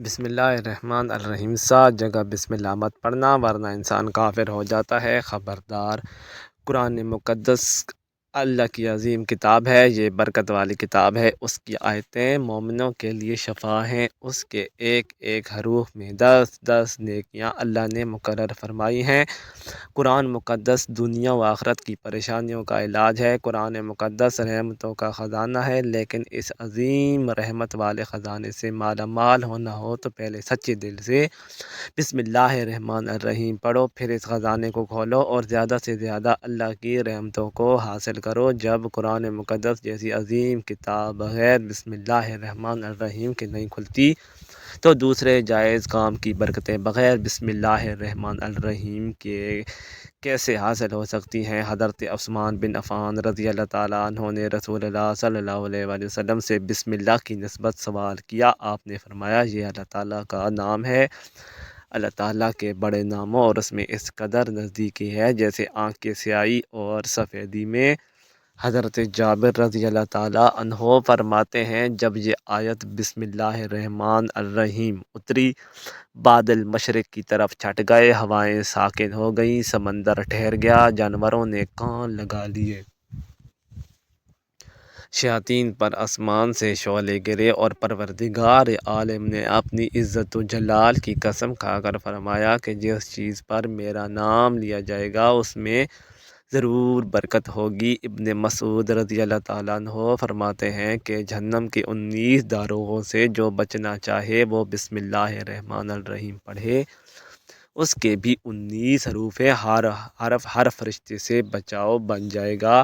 بسم اللہ الرحمن الرحیم۔ 7 جگہ بسم اللہ مت پڑھنا ورنہ انسان کافر ہو جاتا ہے۔ خبردار! قرآن مقدس اللہ کی عظیم کتاب ہے، یہ برکت والی کتاب ہے۔ اس کی آیتیں مومنوں کے لیے شفا ہیں۔ اس کے ایک ایک حروف میں 10 نیکیاں اللہ نے مقرر فرمائی ہیں۔ قرآن مقدس دنیا و آخرت کی پریشانیوں کا علاج ہے۔ قرآن مقدس رحمتوں کا خزانہ ہے، لیکن اس عظیم رحمت والے خزانے سے مالا مال ہونا ہو تو پہلے سچے دل سے بسم اللہ الرحمن الرحیم پڑھو، پھر اس خزانے کو کھولو اور زیادہ سے زیادہ اللہ کی رحمتوں کو حاصل کرو۔ جب قرآن مقدس جیسی عظیم کتاب بغیر بسم اللہ الرحمن الرحیم کے نہیں کھلتی تو دوسرے جائز کام کی برکتیں بغیر بسم اللہ الرحمن الرحیم کے کیسے حاصل ہو سکتی ہیں؟ حضرت عثمان بن عفان رضی اللہ تعالیٰ عنہ نے رسول اللہ صلی اللہ علیہ وآلہ وسلم سے بسم اللہ کی نسبت سوال کیا۔ آپ نے فرمایا، یہ اللہ تعالیٰ کا نام ہے، اللہ تعالیٰ کے بڑے ناموں اور اس میں اس قدر نزدیکی ہے جیسے آنکھ کی سیاہی اور سفیدی میں۔ حضرت جابر رضی اللہ تعالیٰ عنہ فرماتے ہیں، جب یہ آیت بسم اللہ الرحمن الرحیم اتری، بادل مشرق کی طرف چھٹ گئے، ہوائیں ساکن ہو گئیں، سمندر ٹھہر گیا، جانوروں نے کان لگا لیے، شیاطین پر آسمان سے شعلے گرے اور پروردگار عالم نے اپنی عزت و جلال کی قسم کھا کر فرمایا کہ جس چیز پر میرا نام لیا جائے گا اس میں ضرور برکت ہوگی۔ ابن مسعود رضی اللہ تعالیٰ عنہ فرماتے ہیں کہ جہنم کے 19 داروغوں سے جو بچنا چاہے وہ بسم اللہ الرحمن الرحیم پڑھے، اس کے بھی 19 حروف ہیں، ہر فرشتے سے بچاؤ بن جائے گا۔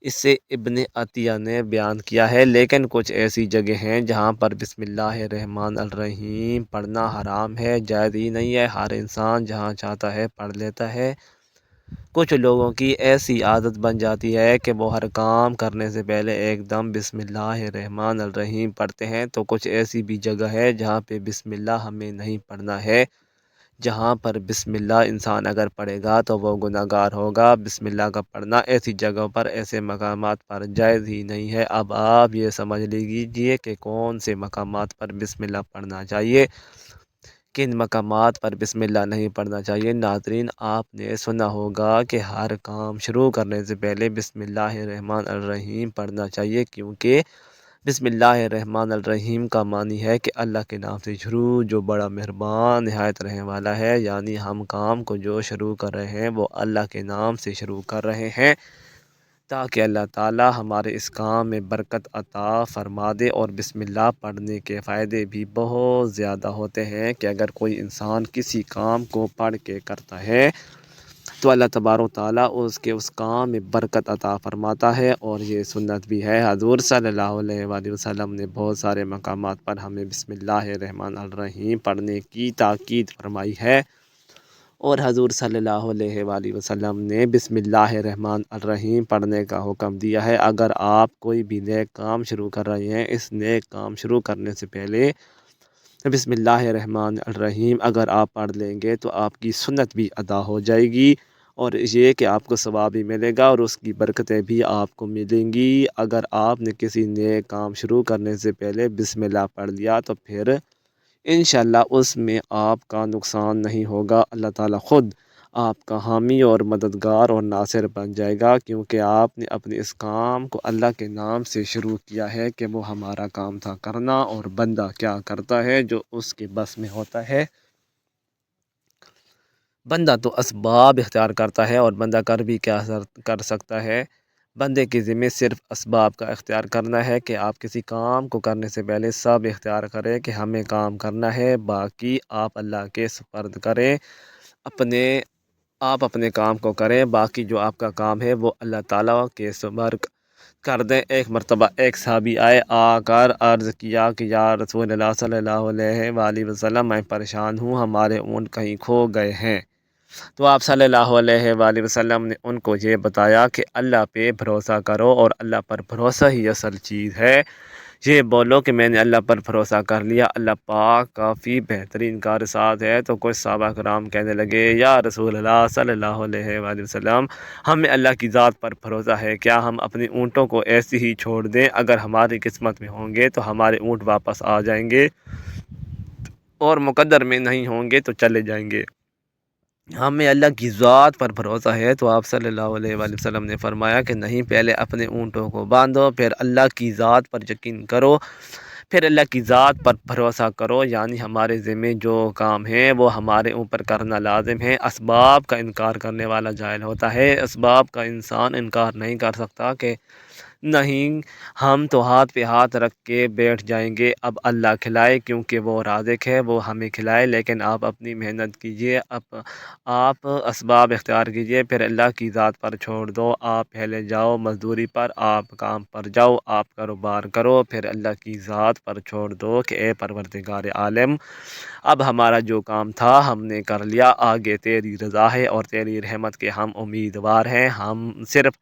اسے ابن عطیہ نے بیان کیا ہے، لیکن کچھ ایسی جگہ ہیں جہاں پر بسم اللہ الرحمن الرحیم پڑھنا حرام ہے، جائز ہی نہیں ہے۔ ہر انسان جہاں چاہتا ہے پڑھ لیتا ہے۔ کچھ لوگوں کی ایسی عادت بن جاتی ہے کہ وہ ہر کام کرنے سے پہلے ایک دم بسم اللہ الرحمن الرحیم پڑھتے ہیں، تو کچھ ایسی بھی جگہ ہے جہاں پہ بسم اللہ ہمیں نہیں پڑھنا ہے۔ جہاں پر بسم اللہ انسان اگر پڑھے گا تو وہ گناہ گار ہوگا۔ بسم اللہ کا پڑھنا ایسی جگہوں پر، ایسے مقامات پر جائز ہی نہیں ہے۔ اب آپ یہ سمجھ لیجیے کہ کون سے مقامات پر بسم اللہ پڑھنا چاہیے، کن مقامات پر بسم اللہ نہیں پڑھنا چاہیے۔ ناظرین، آپ نے سنا ہوگا کہ ہر کام شروع کرنے سے پہلے بسم اللہ الرحمن الرحیم پڑھنا چاہیے، کیونکہ بسم اللہ الرحمن الرحیم کا معنی ہے کہ اللہ کے نام سے شروع جو بڑا مہربان نہایت رحم والا ہے، یعنی ہم کام کو جو شروع کر رہے ہیں وہ اللہ کے نام سے شروع کر رہے ہیں تاکہ اللہ تعالی ہمارے اس کام میں برکت عطا فرما دے۔ اور بسم اللہ پڑھنے کے فائدے بھی بہت زیادہ ہوتے ہیں کہ اگر کوئی انسان کسی کام کو پڑھ کے کرتا ہے تو اللہ تبارک و تعالیٰ اس کام میں برکت عطا فرماتا ہے، اور یہ سنت بھی ہے۔ حضور صلی اللہ علیہ وآلہ وسلم نے بہت سارے مقامات پر ہمیں بسم اللہ الرحمن الرحیم پڑھنے کی تاکید فرمائی ہے، اور حضور صلی اللہ علیہ وآلہ وسلم نے بسم اللہ الرحمن الرحیم پڑھنے کا حکم دیا ہے۔ اگر آپ کوئی بھی نیک کام شروع کر رہے ہیں، اس نیک کام شروع کرنے سے پہلے بسم اللہ الرحمن الرحیم اگر آپ پڑھ لیں گے تو آپ کی سنت بھی ادا ہو جائے گی، اور یہ کہ آپ کو ثواب بھی ملے گا اور اس کی برکتیں بھی آپ کو ملیں گی۔ اگر آپ نے کسی نیک کام شروع کرنے سے پہلے بسم اللہ پڑھ لیا تو پھر انشاءاللہ اس میں آپ کا نقصان نہیں ہوگا، اللہ تعالیٰ خود آپ کا حامی اور مددگار اور ناصر بن جائے گا، کیونکہ آپ نے اپنے اس کام کو اللہ کے نام سے شروع کیا ہے کہ وہ ہمارا کام تھا کرنا، اور بندہ کیا کرتا ہے جو اس کے بس میں ہوتا ہے۔ بندہ تو اسباب اختیار کرتا ہے، اور بندہ کر بھی کیا کر سکتا ہے؟ بندے کے ذمہ صرف اسباب کا اختیار کرنا ہے کہ آپ کسی کام کو کرنے سے پہلے سب اختیار کریں کہ ہمیں کام کرنا ہے، باقی آپ اللہ کے سپرد کریں، آپ اپنے کام کو کریں، باقی جو آپ کا کام ہے وہ اللہ تعالیٰ کے سپرد کر دیں۔ ایک مرتبہ ایک صحابی آ کر عرض کیا کہ یا رسول اللہ صلی اللہ علیہ وآلہ وسلم، میں پریشان ہوں، ہمارے اونٹ کہیں کھو گئے ہیں۔ تو آپ صلی اللہ علیہ وآلہ وسلم نے ان کو یہ بتایا کہ اللہ پہ بھروسہ کرو، اور اللہ پر بھروسہ ہی اصل چیز ہے۔ یہ بولو کہ میں نے اللہ پر بھروسہ کر لیا، اللہ پاک کافی بہترین کارساز ہے۔ تو کچھ صحابہ کرام کہنے لگے، یا رسول اللہ صلی اللہ علیہ وآلہ وسلم، ہمیں اللہ کی ذات پر بھروسہ ہے، کیا ہم اپنے اونٹوں کو ایسے ہی چھوڑ دیں؟ اگر ہماری قسمت میں ہوں گے تو ہمارے اونٹ واپس آ جائیں گے۔ اور مقدر میں نہیں ہوں گے تو چلے جائیں گے۔ ہمیں اللہ کی ذات پر بھروسہ ہے تو آپ صلی اللہ علیہ وآلہ وسلم نے فرمایا کہ نہیں، پہلے اپنے اونٹوں کو باندھو، پھر اللہ کی ذات پر یقین کرو، پھر اللہ کی ذات پر بھروسہ کرو، یعنی ہمارے ذمہ جو کام ہے وہ ہمارے اوپر کرنا لازم ہے۔ اسباب کا انکار کرنے والا جاہل ہوتا ہے، اسباب کا انسان انکار نہیں کر سکتا کہ نہیں ہم تو ہاتھ پہ ہاتھ رکھ کے بیٹھ جائیں گے، اب اللہ کھلائے کیونکہ وہ رازق ہے، وہ ہمیں کھلائے، لیکن آپ اپنی محنت کیجئے، آپ اسباب اختیار کیجئے، پھر اللہ کی ذات پر چھوڑ دو۔ آپ پہلے جاؤ مزدوری پر، آپ کام پر جاؤ، آپ کاروبار کرو، پھر اللہ کی ذات پر چھوڑ دو کہ اے پروردگار عالم، اب ہمارا جو کام تھا ہم نے کر لیا، آگے تیری رضا ہے اور تیری رحمت کے ہم امیدوار ہیں۔ ہم صرف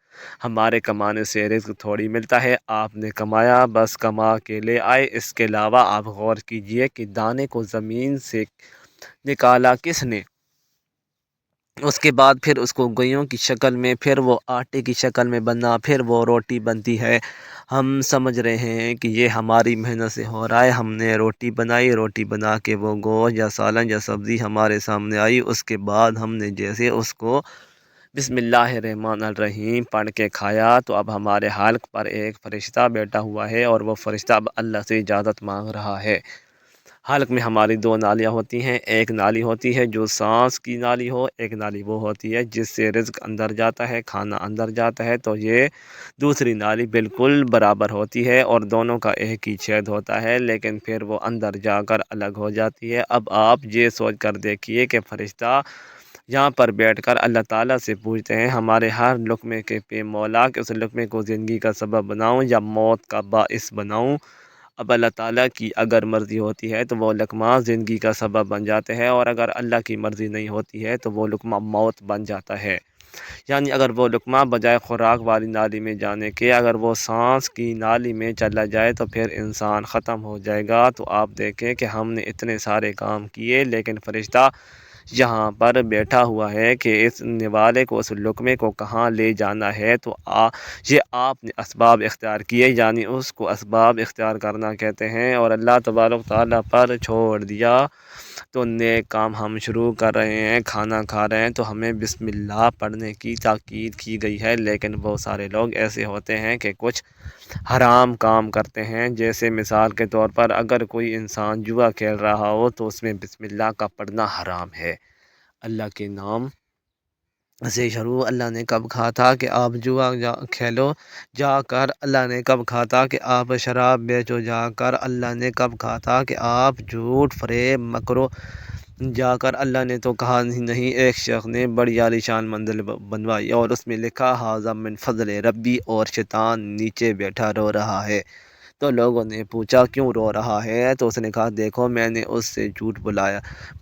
ہمارے کمانے سے رزق تھوڑی ملتا ہے، آپ نے کمایا بس کما کے لے آئے، اس کے علاوہ آپ غور کیجئے کہ دانے کو زمین سے نکالا کس نے، اس کے بعد پھر اس کو گویوں کی شکل میں، پھر وہ آٹے کی شکل میں بنا، پھر وہ روٹی بنتی ہے۔ ہم سمجھ رہے ہیں کہ یہ ہماری محنت سے ہو رہا ہے، ہم نے روٹی بنائی، روٹی بنا کے وہ گوشت یا سالن یا سبزی ہمارے سامنے آئی، اس کے بعد ہم نے جیسے اس کو بسم اللہ الرحمن الرحیم پڑھ کے کھایا، تو اب ہمارے حلق پر ایک فرشتہ بیٹھا ہوا ہے اور وہ فرشتہ اب اللہ سے اجازت مانگ رہا ہے۔ حلق میں ہماری دو نالیاں ہوتی ہیں، ایک نالی ہوتی ہے جو سانس کی نالی ہو، ایک نالی وہ ہوتی ہے جس سے رزق اندر جاتا ہے، کھانا اندر جاتا ہے، تو یہ دوسری نالی بالکل برابر ہوتی ہے اور دونوں کا ایک ہی چھید ہوتا ہے، لیکن پھر وہ اندر جا کر الگ ہو جاتی ہے۔ اب آپ یہ سوچ کر دیکھیے کہ فرشتہ یہاں پر بیٹھ کر اللہ تعالیٰ سے پوچھتے ہیں ہمارے ہر لقمے کے پہ مولا کہ اس لقمے کو زندگی کا سبب بناؤں یا موت کا باعث بناؤں۔ اب اللہ تعالیٰ کی اگر مرضی ہوتی ہے تو وہ لقمہ زندگی کا سبب بن جاتے ہیں، اور اگر اللہ کی مرضی نہیں ہوتی ہے تو وہ لقمہ موت بن جاتا ہے۔ یعنی اگر وہ لقمہ بجائے خوراک والی نالی میں جانے کے اگر وہ سانس کی نالی میں چلا جائے تو پھر انسان ختم ہو جائے گا۔ تو آپ دیکھیں کہ ہم نے اتنے سارے کام کیے، لیکن فرشتہ یہاں پر بیٹھا ہوا ہے کہ اس نوالے کو، اس لقمے کو کہاں لے جانا ہے، تو یہ آپ نے اسباب اختیار کیے، یعنی اس کو اسباب اختیار کرنا کہتے ہیں، اور اللہ تبارک تعالیٰ پر چھوڑ دیا۔ تو نیک کام ہم شروع کر رہے ہیں، کھانا کھا رہے ہیں تو ہمیں بسم اللہ پڑھنے کی تاکید کی گئی ہے، لیکن بہت سارے لوگ ایسے ہوتے ہیں کہ کچھ حرام کام کرتے ہیں، جیسے مثال کے طور پر اگر کوئی انسان جوا کھیل رہا ہو تو اس میں بسم اللہ کا پڑھنا حرام ہے۔ اللہ کے نام سے شروع، اللہ نے کب کہا تھا کہ آپ جوا کھیلو جا کر، اللہ نے کب کہا تھا کہ آپ شراب بیچو جا کر، اللہ نے کب کہا تھا کہ آپ جھوٹ فریب مکرو جا کر، اللہ نے تو کہا ہی نہیں۔ ایک شخص نے بڑی عالیشان منزل بنوائی اور اس میں لکھا ھذا من فضل ربی، اور شیطان نیچے بیٹھا رو رہا ہے۔ تو لوگوں نے پوچھا کیوں رو رہا ہے، تو اس نے کہا دیکھو میں نے اس سے جھوٹ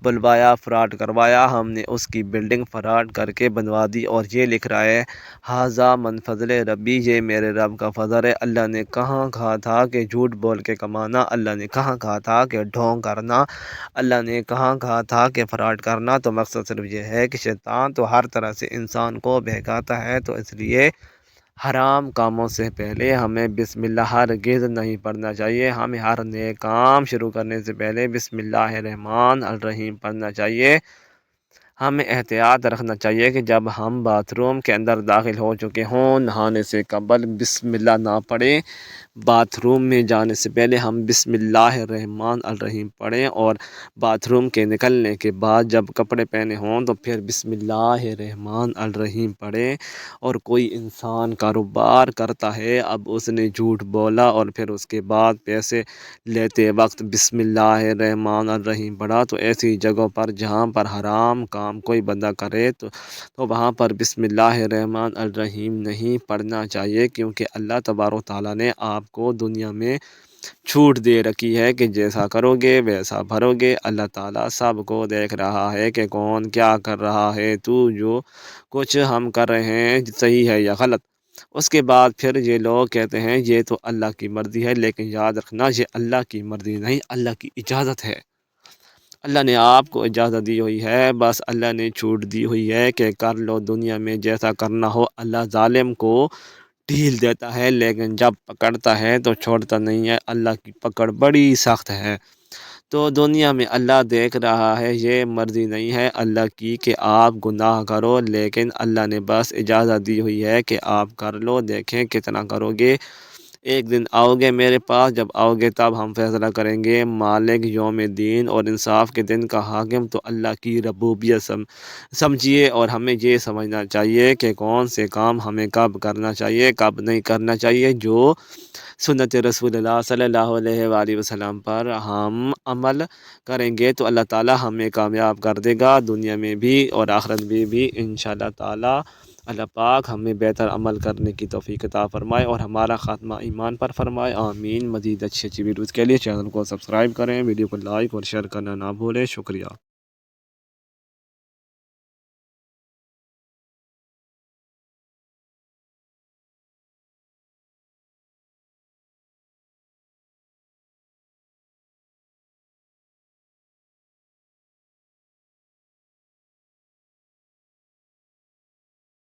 بلوایا، فراڈ کروایا، ہم نے اس کی بلڈنگ فراڈ کر کے بنوا دی، اور یہ لکھ رہا ہے ھذا من فضل ربی، یہ میرے رب کا فضل ہے۔ اللہ نے کہاں کہا تھا کہ جھوٹ بول کے کمانا، اللہ نے کہاں کہا تھا کہ ڈھونگ کرنا، اللہ نے کہاں کہا تھا کہ فراڈ کرنا۔ تو مقصد صرف یہ ہے کہ شیطان تو ہر طرح سے انسان کو بہکاتا ہے، تو اس لیے حرام کاموں سے پہلے ہمیں بسم اللہ ہرگز نہیں پڑھنا چاہیے۔ ہمیں ہر نیک کام شروع کرنے سے پہلے بسم اللہ الرحمن الرحیم پڑھنا چاہیے۔ ہمیں احتیاط رکھنا چاہیے کہ جب ہم باتھ روم کے اندر داخل ہو چکے ہوں، نہانے سے قبل بسم اللہ نہ پڑھیں، باتھ روم میں جانے سے پہلے ہم بسم اللہ الرحمن الرحیم پڑھیں، اور باتھ روم کے نکلنے کے بعد جب کپڑے پہنے ہوں تو پھر بسم اللہ الرحمن الرحیم پڑھیں۔ اور کوئی انسان کاروبار کرتا ہے، اب اس نے جھوٹ بولا اور پھر اس کے بعد پیسے لیتے وقت بسم اللہ الرحمن الرحیم پڑھا، تو ایسی جگہوں پر جہاں پر حرام کام کوئی بندہ کرے تو وہاں پر بسم اللہ الرحمن الرحیم نہیں پڑھنا چاہیے، کیونکہ اللہ تبارک تعالیٰ نے آپ کو دنیا میں چھوٹ دے رکھی ہے کہ جیسا کرو گے ویسا بھرو گے۔ اللہ تعالیٰ سب کو دیکھ رہا ہے کہ کون کیا کر رہا ہے، تو جو کچھ ہم کر رہے ہیں صحیح ہے یا غلط۔ اس کے بعد پھر یہ لوگ کہتے ہیں یہ تو اللہ کی مرضی ہے، لیکن یاد رکھنا یہ اللہ کی مرضی نہیں، اللہ کی اجازت ہے۔ اللہ نے آپ کو اجازت دی ہوئی ہے، بس اللہ نے چھوٹ دی ہوئی ہے کہ کر لو دنیا میں جیسا کرنا ہو۔ اللہ ظالم کو ڈھیل دیتا ہے، لیکن جب پکڑتا ہے تو چھوڑتا نہیں ہے، اللہ کی پکڑ بڑی سخت ہے۔ تو دنیا میں اللہ دیکھ رہا ہے، یہ مرضی نہیں ہے اللہ کی کہ آپ گناہ کرو، لیکن اللہ نے بس اجازت دی ہوئی ہے کہ آپ کر لو، دیکھیں کتنا کرو گے۔ ایک دن آؤ گے میرے پاس، جب آؤ گے تب ہم فیصلہ کریں گے۔ مالک یوم دین اور انصاف کے دن کا حاکم تو اللہ کی ربوبیت سمجھیے، اور ہمیں یہ سمجھنا چاہیے کہ کون سے کام ہمیں کب کرنا چاہیے، کب نہیں کرنا چاہیے۔ جو سنت رسول اللہ صلی اللہ علیہ وآلہ وسلم پر ہم عمل کریں گے تو اللہ تعالی ہمیں کامیاب کر دے گا، دنیا میں بھی اور آخرت میں بھی انشاءاللہ تعالی۔ اللہ پاک ہمیں بہتر عمل کرنے کی توفیق عطا فرمائے اور ہمارا خاتمہ ایمان پر فرمائے، آمین۔ مزید اچھی ویڈیوز کے لیے چینل کو سبسکرائب کریں، ویڈیو کو لائک اور شیئر کرنا نہ بھولیں۔ شکریہ۔